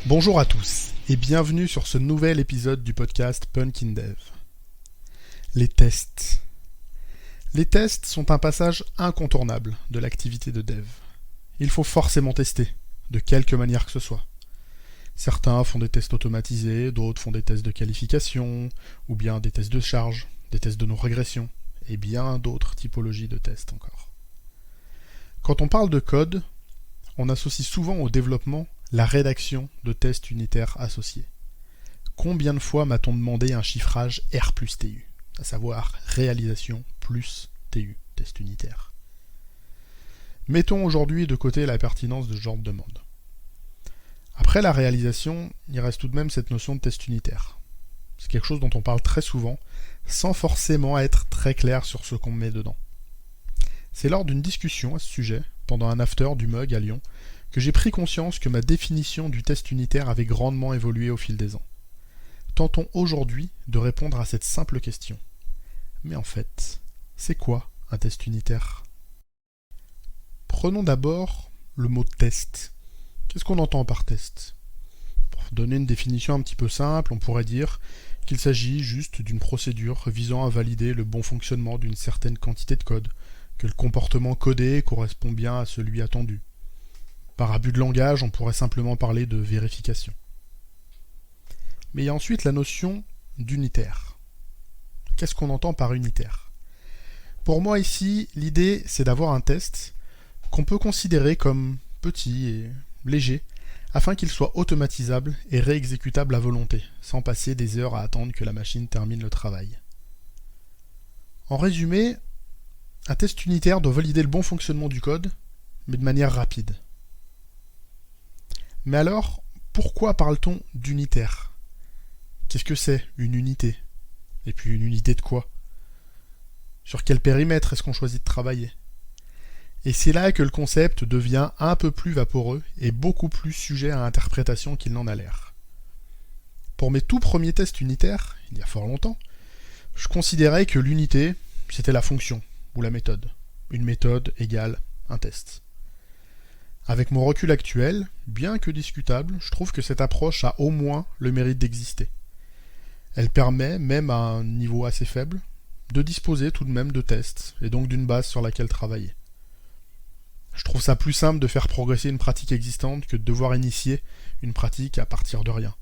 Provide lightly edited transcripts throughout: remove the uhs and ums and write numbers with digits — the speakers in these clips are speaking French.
Bonjour à tous et bienvenue sur ce nouvel épisode du podcast Punkin Dev. Les tests. Les tests sont un passage incontournable de l'activité de dev. Il faut forcément tester, de quelque manière que ce soit. Certains font des tests automatisés, d'autres font des tests de qualification, ou bien des tests de charge, des tests de non-régression, et bien d'autres typologies de tests encore. Quand on parle de code, on associe souvent au développement la rédaction de tests unitaires associés. Combien de fois m'a-t-on demandé un chiffrage R plus TU, à savoir réalisation plus TU, test unitaire. Mettons aujourd'hui de côté la pertinence de ce genre de demande. Après la réalisation, il reste tout de même cette notion de test unitaire. C'est quelque chose dont on parle très souvent, sans forcément être très clair sur ce qu'on met dedans. C'est lors d'une discussion à ce sujet, pendant un after du Mug à Lyon, que j'ai pris conscience que ma définition du test unitaire avait grandement évolué au fil des ans. Tentons aujourd'hui de répondre à cette simple question. Mais en fait, c'est quoi un test unitaire ? Prenons d'abord le mot test. Qu'est-ce qu'on entend par test ? Pour donner une définition un petit peu simple, on pourrait dire qu'il s'agit juste d'une procédure visant à valider le bon fonctionnement d'une certaine quantité de code, que le comportement codé correspond bien à celui attendu. Par abus de langage, on pourrait simplement parler de vérification. Mais il y a ensuite la notion d'unitaire. Qu'est-ce qu'on entend par unitaire ? Pour moi ici, l'idée c'est d'avoir un test qu'on peut considérer comme petit et léger, afin qu'il soit automatisable et réexécutable à volonté, sans passer des heures à attendre que la machine termine le travail. En résumé, un test unitaire doit valider le bon fonctionnement du code, mais de manière rapide. Mais alors, pourquoi parle-t-on d'unitaire ? Qu'est-ce que c'est, une unité ? Et puis une unité de quoi ? Sur quel périmètre est-ce qu'on choisit de travailler ? Et c'est là que le concept devient un peu plus vaporeux et beaucoup plus sujet à interprétation qu'il n'en a l'air. Pour mes tout premiers tests unitaires, il y a fort longtemps, je considérais que l'unité, c'était la fonction ou la méthode. Une méthode égale un test. Avec mon recul actuel, bien que discutable, je trouve que cette approche a au moins le mérite d'exister. Elle permet, même à un niveau assez faible, de disposer tout de même de tests, et donc d'une base sur laquelle travailler. Je trouve ça plus simple de faire progresser une pratique existante que de devoir initier une pratique à partir de rien.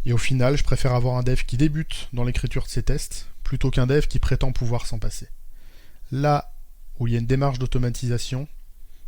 Et au final, je préfère avoir un dev qui débute dans l'écriture de ses tests, plutôt qu'un dev qui prétend pouvoir s'en passer. Là où il y a une démarche d'automatisation,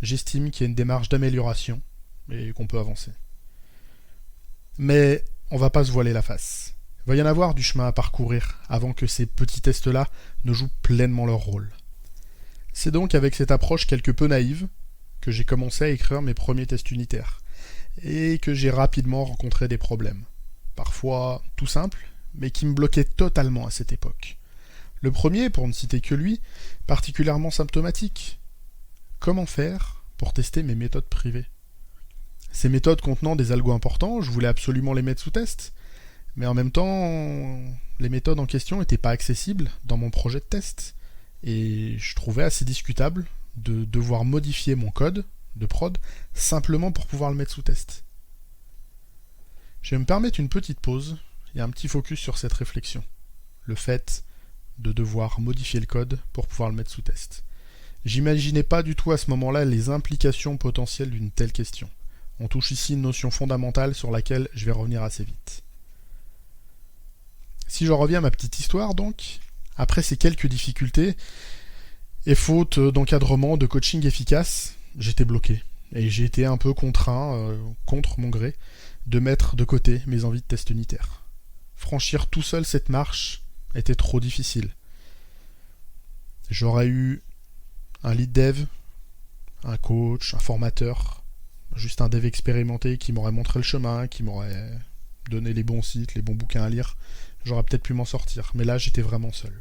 j'estime qu'il y a une démarche d'amélioration et qu'on peut avancer. Mais on va pas se voiler la face. Il va y en avoir du chemin à parcourir avant que ces petits tests-là ne jouent pleinement leur rôle. C'est donc avec cette approche quelque peu naïve que j'ai commencé à écrire mes premiers tests unitaires et que j'ai rapidement rencontré des problèmes. Parfois tout simples, mais qui me bloquaient totalement à cette époque. Le premier, pour ne citer que lui, particulièrement symptomatique. Comment faire pour tester mes méthodes privées ? Ces méthodes contenant des algos importants, je voulais absolument les mettre sous test, mais en même temps, les méthodes en question n'étaient pas accessibles dans mon projet de test, et je trouvais assez discutable de devoir modifier mon code de prod simplement pour pouvoir le mettre sous test. Je vais me permettre une petite pause et un petit focus sur cette réflexion, le fait de devoir modifier le code pour pouvoir le mettre sous test. J'imaginais pas du tout à ce moment-là les implications potentielles d'une telle question. On touche ici une notion fondamentale sur laquelle je vais revenir assez vite. Si je reviens à ma petite histoire donc, après ces quelques difficultés, et faute d'encadrement, de coaching efficace, j'étais bloqué. Et j'ai été un peu contraint, contre mon gré, de mettre de côté mes envies de test unitaire. Franchir tout seul cette marche était trop difficile. J'aurais eu un lead dev, un coach, un formateur, juste un dev expérimenté qui m'aurait montré le chemin, qui m'aurait donné les bons sites, les bons bouquins à lire, j'aurais peut-être pu m'en sortir. Mais là, j'étais vraiment seul.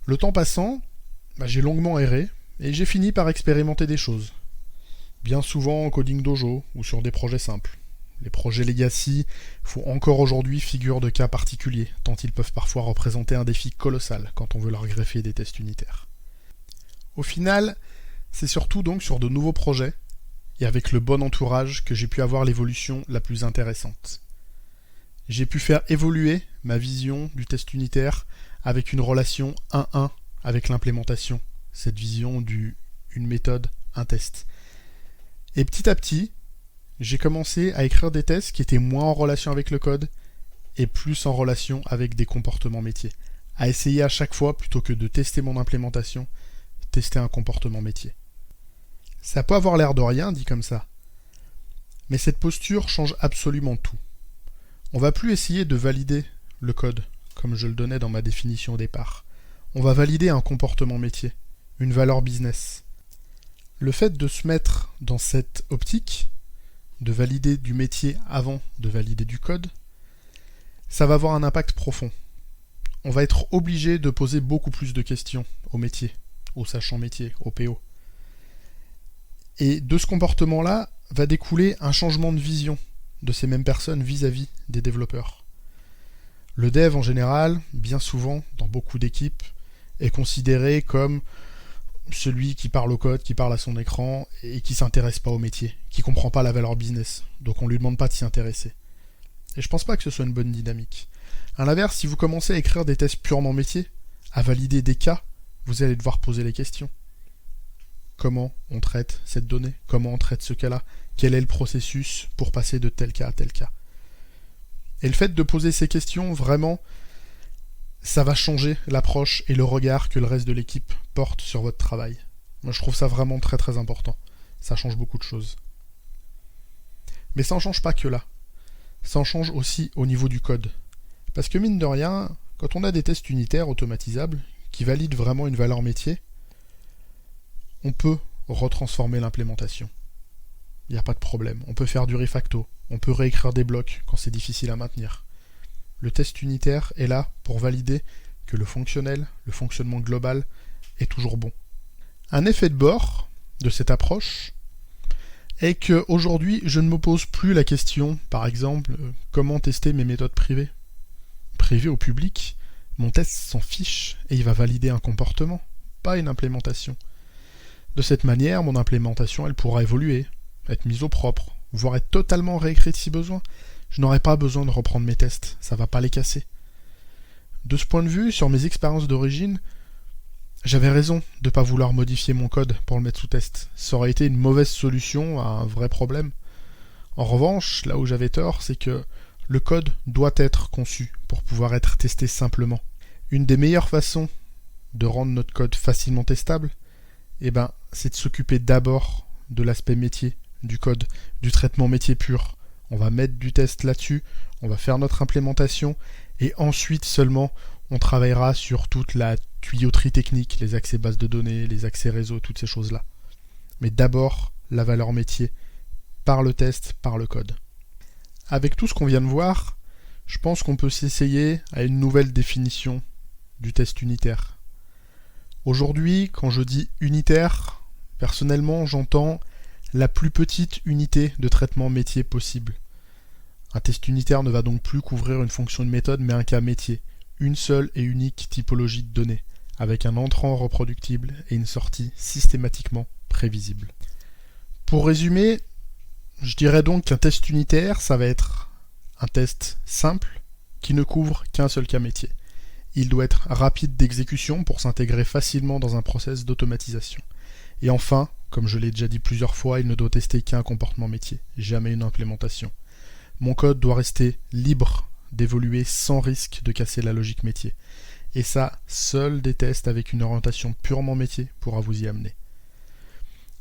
Le temps passant, j'ai longuement erré et j'ai fini par expérimenter des choses. Bien souvent en coding dojo ou sur des projets simples. Les projets legacy font encore aujourd'hui figure de cas particuliers, tant ils peuvent parfois représenter un défi colossal quand on veut leur greffer des tests unitaires. Au final, c'est surtout donc sur de nouveaux projets et avec le bon entourage que j'ai pu avoir l'évolution la plus intéressante. J'ai pu faire évoluer ma vision du test unitaire avec une relation 1-1 avec l'implémentation, cette vision une méthode, un test. Et petit à petit, j'ai commencé à écrire des tests qui étaient moins en relation avec le code et plus en relation avec des comportements métiers. À essayer à chaque fois, plutôt que de tester mon implémentation, tester un comportement métier. Ça peut avoir l'air de rien dit comme ça, mais cette posture change absolument tout. On va plus essayer de valider le code, comme je le donnais dans ma définition au départ. On va valider un comportement métier, une valeur business. Le fait de se mettre dans cette optique, de valider du métier avant de valider du code, ça va avoir un impact profond. On va être obligé de poser beaucoup plus de questions au métier, au sachant métier, au PO. Et de ce comportement-là va découler un changement de vision de ces mêmes personnes vis-à-vis des développeurs. Le dev en général, bien souvent, dans beaucoup d'équipes, est considéré comme celui qui parle au code, qui parle à son écran et qui s'intéresse pas au métier, qui comprend pas la valeur business. Donc on lui demande pas de s'y intéresser. Et je pense pas que ce soit une bonne dynamique. À l'inverse, si vous commencez à écrire des tests purement métier, à valider des cas, vous allez devoir poser les questions. Comment on traite cette donnée? Comment on traite ce cas-là? Quel est le processus pour passer de tel cas à tel cas? Et le fait de poser ces questions, vraiment, ça va changer l'approche et le regard que le reste de l'équipe porte sur votre travail. Moi, je trouve ça vraiment très très important. Ça change beaucoup de choses. Mais ça n'en change pas que là. Ça en change aussi au niveau du code. Parce que mine de rien, quand on a des tests unitaires automatisables qui valident vraiment une valeur métier, on peut retransformer l'implémentation. Il n'y a pas de problème. On peut faire du refacto. On peut réécrire des blocs quand c'est difficile à maintenir. Le test unitaire est là pour valider que le fonctionnel, le fonctionnement global, est toujours bon. Un effet de bord de cette approche est qu'aujourd'hui, je ne me pose plus la question, par exemple, comment tester mes méthodes privées. Privé ou public, mon test s'en fiche et il va valider un comportement, pas une implémentation. De cette manière, mon implémentation, elle pourra évoluer, être mise au propre, voire être totalement réécrite si besoin. Je n'aurai pas besoin de reprendre mes tests, ça va pas les casser. De ce point de vue, sur mes expériences d'origine, j'avais raison de ne pas vouloir modifier mon code pour le mettre sous test. Ça aurait été une mauvaise solution à un vrai problème. En revanche, là où j'avais tort, c'est que le code doit être conçu pour pouvoir être testé simplement. Une des meilleures façons de rendre notre code facilement testable, c'est de s'occuper d'abord de l'aspect métier du code, du traitement métier pur. On va mettre du test là-dessus, on va faire notre implémentation, et ensuite seulement on travaillera sur toute la tuyauterie technique, les accès bases de données, les accès réseau, toutes ces choses-là. Mais d'abord, la valeur métier, par le test, par le code. Avec tout ce qu'on vient de voir, je pense qu'on peut s'essayer à une nouvelle définition du test unitaire. Aujourd'hui, quand je dis unitaire, personnellement, j'entends la plus petite unité de traitement métier possible. Un test unitaire ne va donc plus couvrir une fonction de méthode, mais un cas métier, une seule et unique typologie de données, avec un entrant reproductible et une sortie systématiquement prévisible. Pour résumer, je dirais donc qu'un test unitaire, ça va être un test simple qui ne couvre qu'un seul cas métier. Il doit être rapide d'exécution pour s'intégrer facilement dans un process d'automatisation. Et enfin, comme je l'ai déjà dit plusieurs fois, il ne doit tester qu'un comportement métier, jamais une implémentation. Mon code doit rester libre d'évoluer sans risque de casser la logique métier. Et ça, seuls des tests avec une orientation purement métier pourra vous y amener.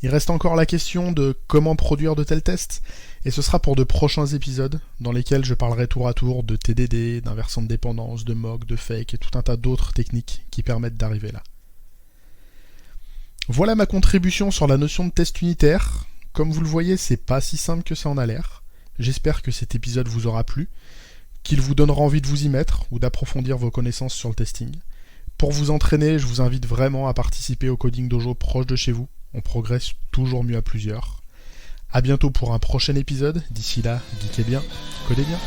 Il reste encore la question de comment produire de tels tests, et ce sera pour de prochains épisodes dans lesquels je parlerai tour à tour de TDD, d'inversion de dépendance, de mock, de fake et tout un tas d'autres techniques qui permettent d'arriver là. Voilà ma contribution sur la notion de test unitaire. Comme vous le voyez, c'est pas si simple que ça en a l'air. J'espère que cet épisode vous aura plu, qu'il vous donnera envie de vous y mettre ou d'approfondir vos connaissances sur le testing. Pour vous entraîner, je vous invite vraiment à participer au Coding Dojo proche de chez vous. On progresse toujours mieux à plusieurs. A bientôt pour un prochain épisode. D'ici là, geekez bien, codez bien.